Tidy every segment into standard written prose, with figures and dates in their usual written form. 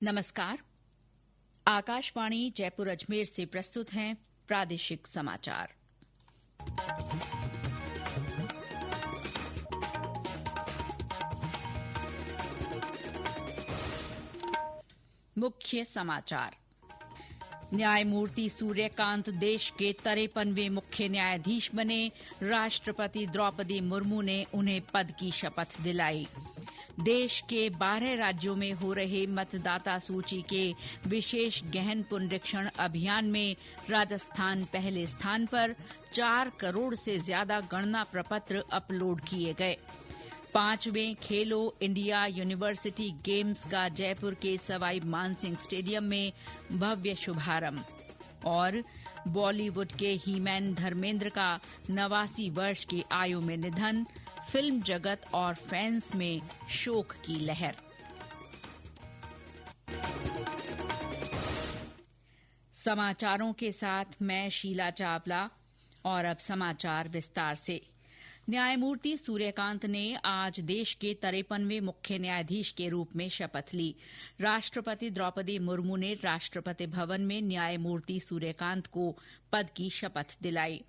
नमस्कार। आकाशवाणी जयपुर अजमेर से प्रस्तुत हैं प्रादेशिक समाचार। मुख्य समाचार। न्यायमूर्ति सूर्यकांत देश के 53वें मुख्य न्यायाधीश बने। राष्ट्रपति द्रौपदी मुर्मू ने उन्हें पद की शपथ दिलाई। देश के 12 राज्यों में हो रहे मतदाता सूची के विशेष गहन पुनरीक्षण अभियान में राजस्थान पहले स्थान पर। 4 करोड़ से ज्यादा गणना प्रपत्र अपलोड किए गए। 5वें खेलो इंडिया यूनिवर्सिटी गेम्स का जयपुर के सवाई मानसिंह स्टेडियम में भव्य शुभारंभ। और बॉलीवुड के हीमैन धर्मेंद्र का 89 वर्ष की आयु में निधन। फिल्म जगत और फैंस में शोक की लहर। समाचारों के साथ मैं शीला चावला। और अब समाचार विस्तार से। न्यायमूर्ति सूर्यकांत ने आज देश के 53वें मुख्य न्यायाधीश के रूप में शपथ ली। राष्ट्रपति द्रौपदी मुर्मू ने राष्ट्रपति भवन में न्यायमूर्ति सूर्यकांत को पद की शपथ दिलाई।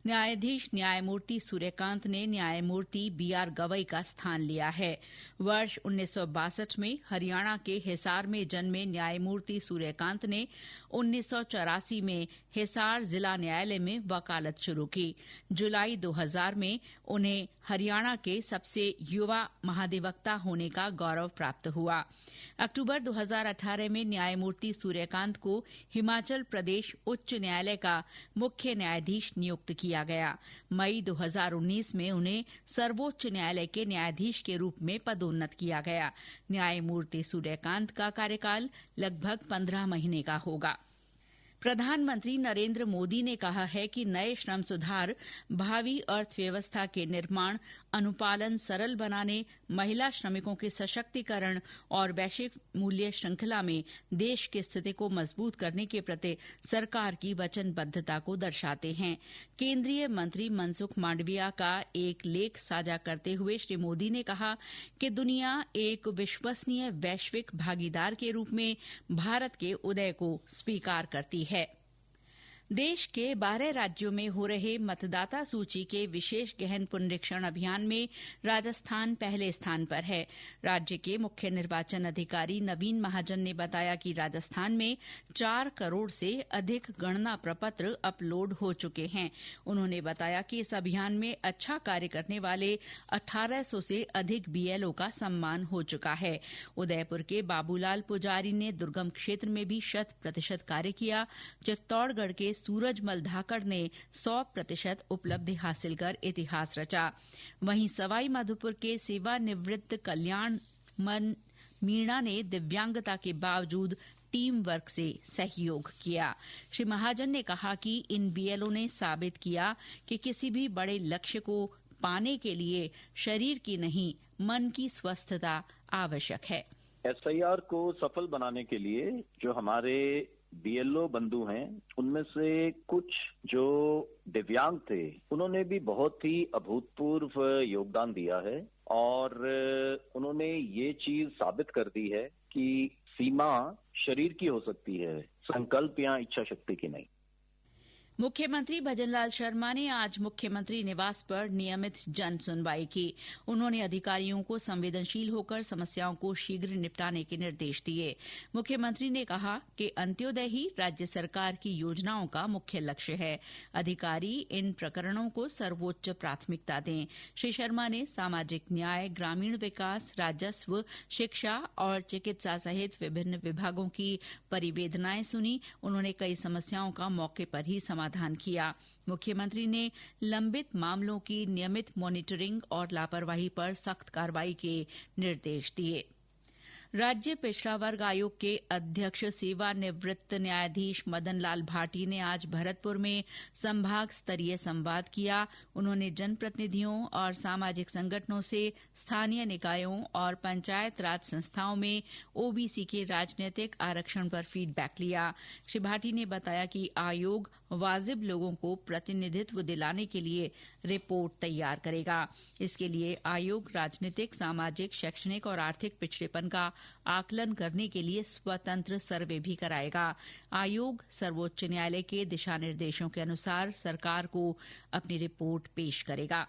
न्यायाधीश न्यायमूर्ति सूर्यकांत ने न्यायमूर्ति बीआर गवई का स्थान लिया है। वर्ष 1962 में हरियाणा के हिसार में जन्मे न्यायमूर्ति सूर्यकांत ने 1984 में हिसार जिला न्यायालय में वकालत शुरू की। जुलाई 2000 में उन्हें हरियाणा के सबसे युवा महाधिवक्ता होने का गौरव प्राप्त हुआ। अक्टूबर 2018 में न्यायमूर्ति सूर्यकांत को हिमाचल प्रदेश उच्च न्यायालय का मुख्य न्यायाधीश नियुक्त किया गया। मई 2019 में उन्हें सर्वोच्च न्यायालय के न्यायाधीश के रूप में पदोन्नत किया गया। न्यायमूर्ति सूर्यकांत का कार्यकाल लगभग 15 महीने का होगा। प्रधानमंत्री नरेंद्र मोदी ने कहा है कि नए श्रम सुधार भावी अर्थव्यवस्था के निर्माण, अनुपालन सरल बनाने, महिला श्रमिकों के सशक्तिकरण और वैश्विक मूल्य श्रृंखला में देश की स्थिति को मजबूत करने के प्रति सरकार की वचनबद्धता को दर्शाते हैं। केंद्रीय मंत्री मनसुख मांडविया का एक लेख साझा करते हुए श्री मोदी ने कहा कि दुनिया एक विश्वसनीय वैश्विक भागीदार के रूप में भारत के उदय को स्वीकार करती है। देश के 12 राज्यों में हो रहे मतदाता सूची के विशेष गहन पुनरीक्षण अभियान में राजस्थान पहले स्थान पर है। राज्य के मुख्य निर्वाचन अधिकारी नवीन महाजन ने बताया कि राजस्थान में 4 करोड़ से अधिक गणना प्रपत्र अपलोड हो चुके हैं। उन्होंने बताया कि इस अभियान में अच्छा कार्य करने वाले 1800 से अधिक बीएलओ का सम्मान हो चुका है। उदयपुर के बाबूलाल पुजारी ने दुर्गम क्षेत्र में भी 100% कार्य किया। चित्तौड़गढ़ के सूरजमल धाकड़ ने 100% उपलब्धि हासिल कर इतिहास रचा। वहीं सवाई माधोपुर के सेवानिवृत्त कल्याण मीणा ने दिव्यांगता के बावजूद टीम वर्क से सहयोग किया। श्री महाजन ने कहा कि इन बीएलओ ने साबित किया कि किसी भी बड़े लक्ष्य को पाने के लिए शरीर की नहीं, मन की स्वस्थता आवश्यक है। एसआईआर को सफल बनाने के लिए जो हमारे बीएलओ बंधु हैं, उनमें से कुछ जो दिव्यांग थे, उन्होंने भी बहुत ही अभूतपूर्व योगदान दिया है और उन्होंने ये चीज साबित कर दी है कि सीमा शरीर की हो सकती है, संकल्प या इच्छा शक्ति की नहीं। मुख्यमंत्री भजनलाल शर्मा ने आज मुख्यमंत्री निवास पर नियमित जन सुनवाई की। उन्होंने अधिकारियों को संवेदनशील होकर समस्याओं को शीघ्र निपटाने के निर्देश दिए। मुख्यमंत्री ने कहा कि अंत्योदय ही राज्य सरकार की योजनाओं का मुख्य लक्ष्य है। अधिकारी इन प्रकरणों को सर्वोच्च प्राथमिकता दें। श्री शर्मा ने सामाजिक न्याय, ग्रामीण विकास, राजस्व, शिक्षा और चिकित्सा सहित विभिन्न विभागों की परिवेदनाएं सुनी। उन्होंने कई समस्याओं का मौके पर ही समाधान किया। मुख्यमंत्री ने लंबित मामलों की नियमित मॉनिटरिंग और लापरवाही पर सख्त कार्रवाई के निर्देश दिए। राज्य पिछड़ा वर्ग आयोग के अध्यक्ष सेवानिवृत्त न्यायाधीश मदन लाल भाटी ने आज भरतपुर में संभाग स्तरीय संवाद किया। उन्होंने जनप्रतिनिधियों और सामाजिक संगठनों से स्थानीय निकायों और पंचायत राज संस्थाओं में ओबीसी के राजनीतिक आरक्षण पर फीडबैक लिया। श्री भाटी ने बताया कि आयोग वाजिब लोगों को प्रतिनिधित्व दिलाने के लिए रिपोर्ट तैयार करेगा। इसके लिए आयोग राजनीतिक, सामाजिक, शैक्षणिक और आर्थिक पिछड़ेपन का आकलन करने के लिए स्वतंत्र सर्वे भी कराएगा। आयोग सर्वोच्च न्यायालय के दिशा निर्देशों के अनुसार सरकार को अपनी रिपोर्ट पेश करेगा।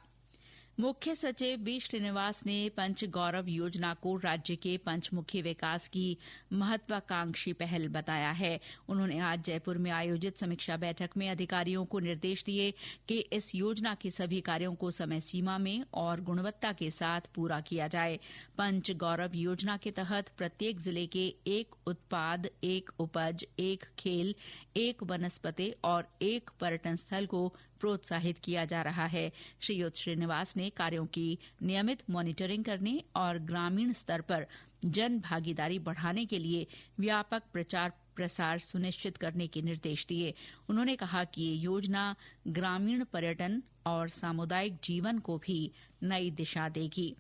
मुख्य सचिव बी श्रीनिवास ने पंच गौरव योजना को राज्य के पंचमुखी विकास की महत्वाकांक्षी पहल बताया है। उन्होंने आज जयपुर में आयोजित समीक्षा बैठक में अधिकारियों को निर्देश दिए कि इस योजना के सभी कार्यों को समय सीमा में और गुणवत्ता के साथ पूरा किया जाए। पंच गौरव योजना के तहत प्रत्येक जिले के एक उत्पाद, एक उपज, एक खेल, एक वनस्पति और एक पर्यटन स्थल को प्रोत्साहित किया जा रहा है। श्रीयुत श्रीनिवास ने कार्यों की नियमित मॉनिटरिंग करने और ग्रामीण स्तर पर जन भागीदारी बढ़ाने के लिए व्यापक प्रचार प्रसार सुनिश्चित करने के निर्देश दिए। उन्होंने कहा कि ये योजना ग्रामीण पर्यटन और सामुदायिक जीवन को भी नई दिशा देगी।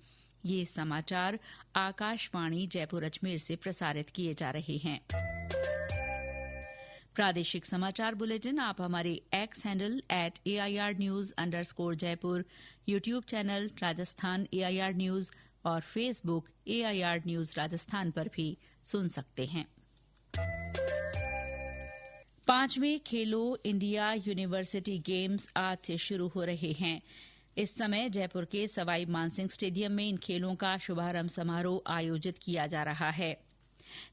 ये समाचार आकाशवाणी जयपुर अजमेर से प्रसारित किए जा रहे हैं। प्रादेशिक समाचार बुलेटिन आप हमारे x handle @AIRnews_Jaipur, YouTube channel Rajasthan AIR news और फेसबुक AIR न्यूज राजस्थान पर भी सुन सकते हैं। 5वें खेलो इंडिया यूनिवर्सिटी गेम्स आज से शुरू हो रहे हैं। इस समय जयपुर के सवाई मानसिंह स्टेडियम में इन खेलों का शुभारंभ समारोह आयोजित किया जा रहा है।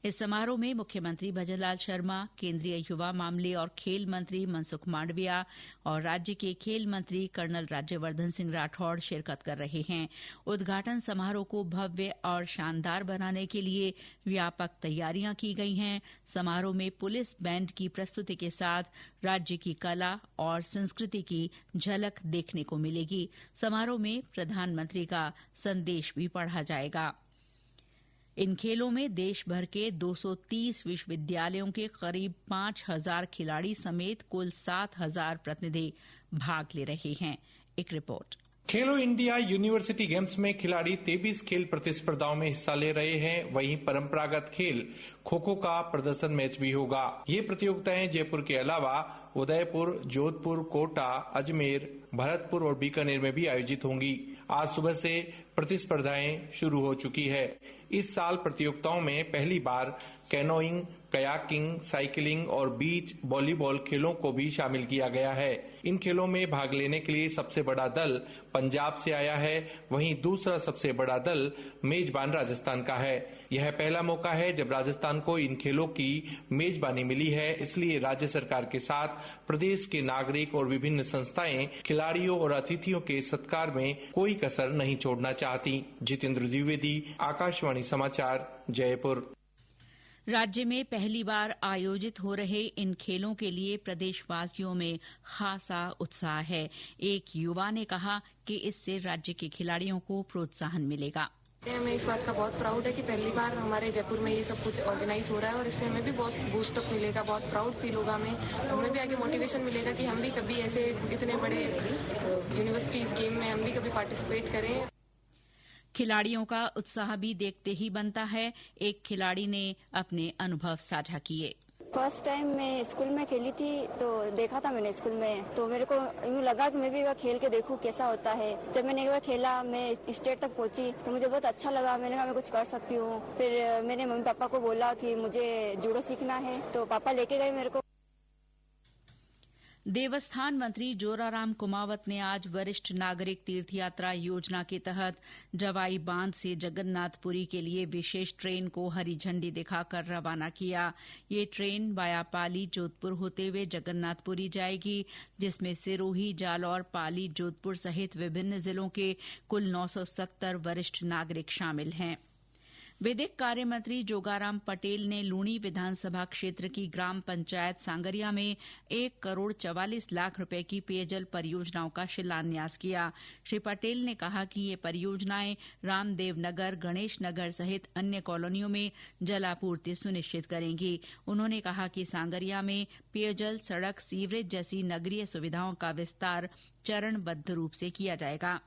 इस समारोह में मुख्यमंत्री भजनलाल शर्मा, केंद्रीय युवा मामले और खेल मंत्री मनसुख मांडविया और राज्य के खेल मंत्री कर्नल राज्यवर्धन सिंह राठौड़ शिरकत कर रहे हैं। उद्घाटन समारोह को भव्य और शानदार बनाने के लिए व्यापक तैयारियां की गई हैं। समारोह में पुलिस बैंड की प्रस्तुति के साथ राज्य की कला और संस्कृति की झलक देखने को मिलेगी। समारोह में प्रधानमंत्री का संदेश भी पढ़ा जाएगा। इन खेलों में देश भर के 230 विश्वविद्यालयों के करीब 5,000 खिलाड़ी समेत कुल 7,000 प्रतिनिधि भाग ले रहे हैं। एक रिपोर्ट। खेलो इंडिया यूनिवर्सिटी गेम्स में खिलाड़ी 23 खेल प्रतिस्पर्धाओं में हिस्सा ले रहे हैं। वहीं परंपरागत खेल खो खो का प्रदर्शन मैच भी होगा। ये प्रतियोगिताएं जयपुर के अलावा उदयपुर, जोधपुर, कोटा, अजमेर, भरतपुर और बीकानेर में भी आयोजित होंगी। आज सुबह से प्रतिस्पर्धाएं शुरू हो चुकी है। इस साल प्रतियोगिताओं में पहली बार कैनोइंग, कयाकिंग, साइकिलिंग और बीच वॉलीबॉल खेलों को भी शामिल किया गया है। इन खेलों में भाग लेने के लिए सबसे बड़ा दल पंजाब से आया है, वहीं दूसरा सबसे बड़ा दल मेजबान राजस्थान का है। यह पहला मौका है जब राजस्थान को इन खेलों की मेजबानी मिली है, इसलिए राज्य सरकार के साथ प्रदेश के नागरिक और विभिन्न संस्थाएं खिलाड़ियों और अतिथियों के सत्कार में कोई कसर नहीं छोड़ना चाहती। जितेंद्र द्विवेदी, आकाशवाणी समाचार, जयपुर। राज्य में पहली बार आयोजित हो रहे इन खेलों के लिए प्रदेशवासियों में खासा उत्साह है। एक युवा ने कहा कि इससे राज्य के खिलाड़ियों को प्रोत्साहन मिलेगा। हमें इस बात का बहुत प्राउड है कि पहली बार हमारे जयपुर में ये सब कुछ ऑर्गेनाइज हो रहा है और इससे हमें भी बहुत बूस्टअप मिलेगा, बहुत प्राउड फील होगा। हमें भी आगे मोटिवेशन मिलेगा कि हम भी कभी ऐसे इतने बड़े यूनिवर्सिटीज गेम में हम भी कभी पार्टिसिपेट करें। खिलाड़ियों का उत्साह भी देखते ही बनता है। एक खिलाड़ी ने अपने अनुभव साझा किए। फर्स्ट टाइम मैं स्कूल में खेली थी तो देखा था मैंने स्कूल में, तो मेरे को यूँ लगा कि मैं भी एक बार खेल के देखूं कैसा होता है। जब मैंने एक बार खेला, मैं स्टेट तक पहुंची तो मुझे बहुत अच्छा लगा। मैंने कहा मैं कुछ कर सकती हूँ। फिर मैंने मम्मी पापा को बोला कि मुझे जूडो सीखना है, तो पापा लेके गए मेरे को। देवस्थान मंत्री जोराराम कुमावत ने आज वरिष्ठ नागरिक तीर्थ यात्रा योजना के तहत जवाई बांध से जगन्नाथपुरी के लिए विशेष ट्रेन को हरी झंडी दिखाकर रवाना किया। ये ट्रेन वाया पाली, जोधपुर होते हुए जगन्नाथपुरी जाएगी, जिसमें सिरोही, जालौर, पाली, जोधपुर सहित विभिन्न जिलों के कुल 970 वरिष्ठ नागरिक शामिल हैं। विधिक कार्य मंत्री जोगाराम पटेल ने लूणी विधानसभा क्षेत्र की ग्राम पंचायत सांगरिया में 1,44,00,000 रुपए की पेयजल परियोजनाओं का शिलान्यास किया। श्री पटेल ने कहा कि ये परियोजनाएं रामदेव नगर, गणेश नगर सहित अन्य कॉलोनियों में जलापूर्ति सुनिश्चित करेंगी। उन्होंने कहा कि सांगरिया में पेयजल, सड़क, सीवरेज जैसी नगरीय सुविधाओं का विस्तार चरणबद्ध रूप से किया जाएगा।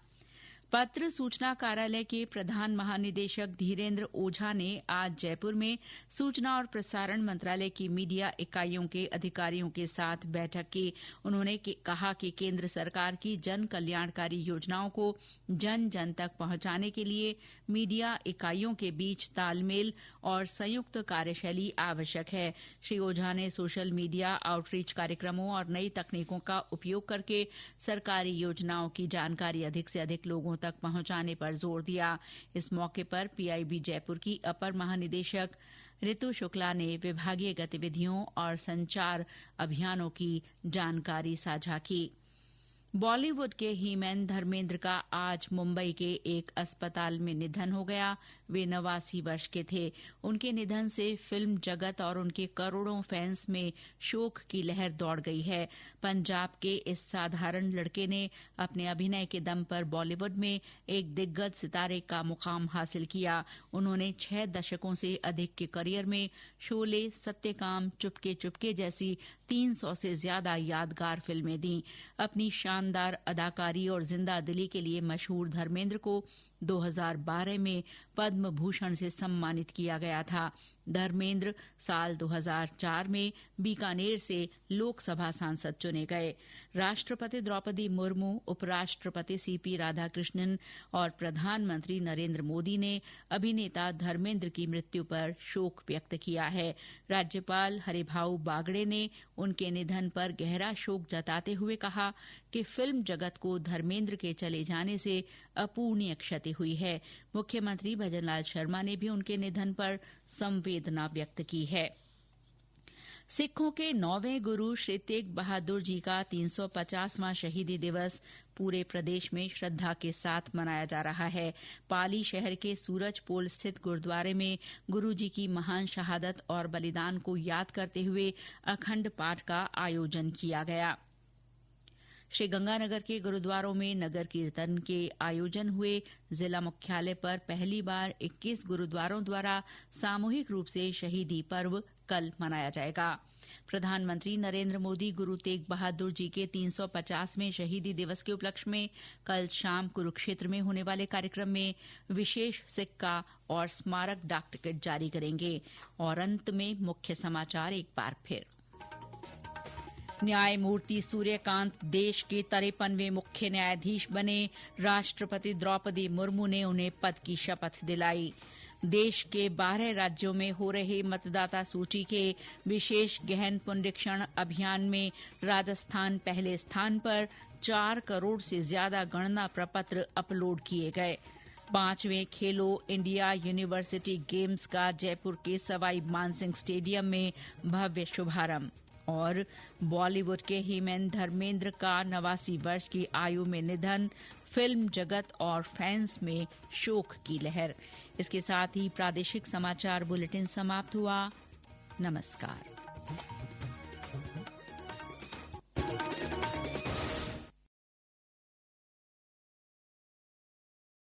पत्र सूचना कार्यालय के प्रधान महानिदेशक धीरेन्द्र ओझा ने आज जयपुर में सूचना और प्रसारण मंत्रालय की मीडिया इकाइयों के अधिकारियों के साथ बैठक की। उन्होंने कहा कि केंद्र सरकार की जन कल्याणकारी योजनाओं को जन जन तक पहुंचाने के लिए मीडिया इकाइयों के बीच तालमेल और संयुक्त कार्यशैली आवश्यक है। श्री ओझा ने सोशल मीडिया आउटरीच कार्यक्रमों और नई तकनीकों का उपयोग करके सरकारी योजनाओं की जानकारी अधिक से अधिक लोगों तक पहुंचाने पर जोर दिया। इस मौके पर पीआईबी जयपुर की अपर महानिदेशक ऋतु शुक्ला ने विभागीय गतिविधियों और संचार अभियानों की जानकारी साझा की। बॉलीवुड के हीमैन धर्मेंद्र का आज मुंबई के एक अस्पताल में निधन हो गया। वे 89 वर्ष के थे। उनके निधन से फिल्म जगत और उनके करोड़ों फैंस में शोक की लहर दौड़ गई है। पंजाब के इस साधारण लड़के ने अपने अभिनय के दम पर बॉलीवुड में एक दिग्गज सितारे का मुकाम हासिल किया। उन्होंने 6 दशकों से अधिक के करियर में शोले, सत्यकाम, चुपके चुपके जैसी 300 से ज्यादा यादगार फिल्में दी। अपनी शानदार अदाकारी और जिंदा दिली के लिए मशहूर धर्मेंद्र को 2012 में पद्म भूषण से सम्मानित किया गया था। धर्मेंद्र साल 2004 में बीकानेर से लोकसभा सांसद चुने गए। राष्ट्रपति द्रौपदी मुर्मू, उपराष्ट्रपति सीपी राधाकृष्णन और प्रधानमंत्री नरेंद्र मोदी ने अभिनेता धर्मेंद्र की मृत्यु पर शोक व्यक्त किया है। राज्यपाल हरिभाऊ बागड़े ने उनके निधन पर गहरा शोक जताते हुए कहा कि फिल्म जगत को धर्मेंद्र के चले जाने से अपूर्णीय क्षति हुई है। मुख्यमंत्री भजनलाल शर्मा ने भी उनके निधन पर संवेदना व्यक्त की है। सिखों के 9वें गुरु श्री तेग बहादुर जी का 350वां शहीदी दिवस पूरे प्रदेश में श्रद्धा के साथ मनाया जा रहा है। पाली शहर के सूरज पोल स्थित गुरुद्वारे में गुरु जी की महान शहादत और बलिदान को याद करते हुए अखंड पाठ का आयोजन किया गया। श्रीगंगानगर के गुरुद्वारों में नगर कीर्तन के आयोजन हुए। जिला मुख्यालय पर पहली बार 21 गुरुद्वारों द्वारा सामूहिक रूप से शहीदी पर्व कल मनाया जाएगा। प्रधानमंत्री नरेंद्र मोदी गुरु तेग बहादुर जी के 350वें शहीदी दिवस के उपलक्ष्य में कल शाम कुरुक्षेत्र में होने वाले कार्यक्रम में विशेष सिक्का और स्मारक डाक टिकट जारी करेंगे। और अंत में मुख्य समाचार एक बार फिर। न्यायमूर्ति सूर्यकांत देश के 53वें मुख्य न्यायाधीश बने। राष्ट्रपति द्रौपदी मुर्मू ने उन्हें पद की शपथ दिलाई। देश के 12 राज्यों में हो रहे मतदाता सूची के विशेष गहन पुनरीक्षण अभियान में राजस्थान पहले स्थान पर। 4 करोड़ से ज्यादा गणना प्रपत्र अपलोड किए गए। 5वें खेलो इंडिया यूनिवर्सिटी गेम्स का जयपुर के सवाई मानसिंह स्टेडियम में भव्य शुभारंभ। और बॉलीवुड के हीमैन धर्मेंद्र का 89 वर्ष की आयु में निधन। फिल्म जगत और फैंस में शोक की लहर। इसके साथ ही प्रादेशिक समाचार बुलेटिन समाप्त हुआ। नमस्कार।